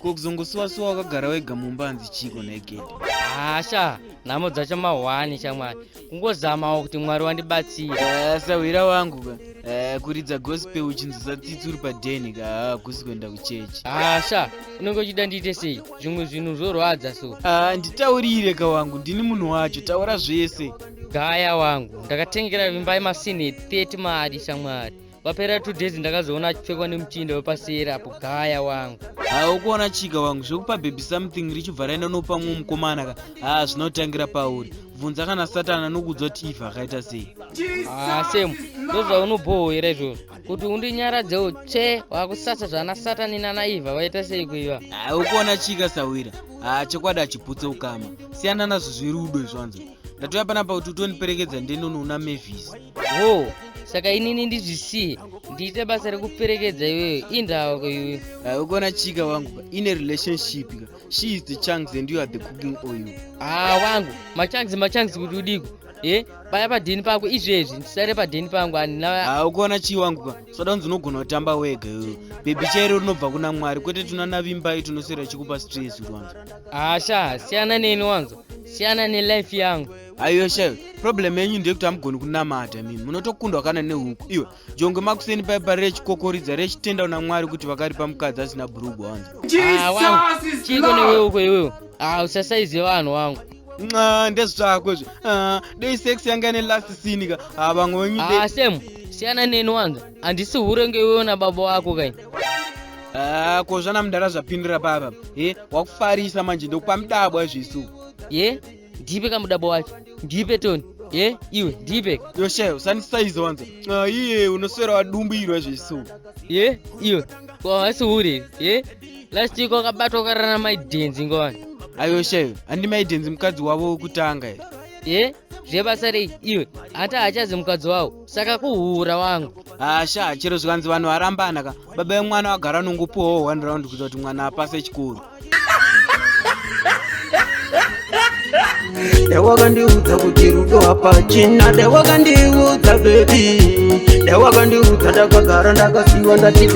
kokuzongosuwa wakagara wega mumba hanzi chiko naigedi. Asha, namo dzacho mahwani shamwari. Kungozamawo kuti Mwari wandibatsira. Sahwira wangu ka. Kuridza gospel uchinzisa tsitsuri padheni ka kusi kuenda kuchechi. Asha, unenge uchida ndiite sei? Zvimwe zvinhu zvorwadza so. Nditaurire ka wangu, ndini munhu wacho, taura zvese. Gaya wangu, ndakatengera vimba yemasini 30 mari shamwari. Papera 2 days ndakazoona achipfekwa nemuchinda wepasera apo. Gaya wangu. Ukuona chika wangu, zvekupa baby something richibva raenda nopamwe mukomana ka. Zvinotangira pauri. Bvunza kana Satana nokudzwa kuti Eve akaita sei. Semu, ndozvaunobhohwera izvozvo. Kuti undinyaradzewo wakusasa zvana Satani nana Eve vaita sei kuiva. Ukuona chika Sahwira. Chokwadi achiputse ukama. Siyana nazvo zvirudo izvanzo. Ndatoya panapa kuti utoniperekedza ndenonoona Mavis. Saka inini ndizvisiye ndiite basa rekuperekedza iwewe indawa kwaiwe. Ukuona chika wangu, in a relationship ka, she is the chunks and you are the cooking oil. Wangu machanks kuti udiko. Paya padheni pako izvezvi ndisare padheni pangu andina. Ukuona chi wangu ka, soda unogona kutamba wega iwewe. Baby chairo rinobva kuna Mwari, kwete tunana vimbai tunosera chikupa stress wangu. Asha, siyana neni wangu. Siyana nelife yangu. Aiyo shayo, problem yenyu ndekuti hamugoni kunamata mimi. Munotokundwa kana nehuku. Iwe, jonge makuseni paipa rechikokoridza rechitenda una Mwari kuti vakaripa mukadzi asina bhurugu wangu. Wangu, chiko newewe uko iwewe. Usasaize vanhu wangu. Ndezvako izvo. Dei sex yanga ne last scene ka. Vamwe wenyu dei. Semu, siyana neni wangu. Handisi hure ngewewe na baba wako kai. Kozvana mudara zvapindira papa. Wakufarisa manje ndokupa mudabwa zvisu. Ndipe kamudabo wacho. Ndipe Toni. Iwe ndipe. Yoshayo, usandisaiza wanza. Iye unoswera wadumbirwa zvisu. Iwe. Kwa wasi hure. Last week wakabatwa karana maidhenzi ngowani. Ayoshayo, handi maidhenzi mukadzi wavo wekutanga here. Zvebasa rei iwe. Hata hachazi mukadzi wavo. Saka kuhura wangu. Sha, chero zvikanzi vanhu varambana ka. Baba vemwana vagara nongopuwawo 1 round kuita kuti mwana apase chikoro. Dewagandiudza kuti rudo hapachina, dewagandiudza baby, dewagandiudza ndakagara ndakasiwa ndati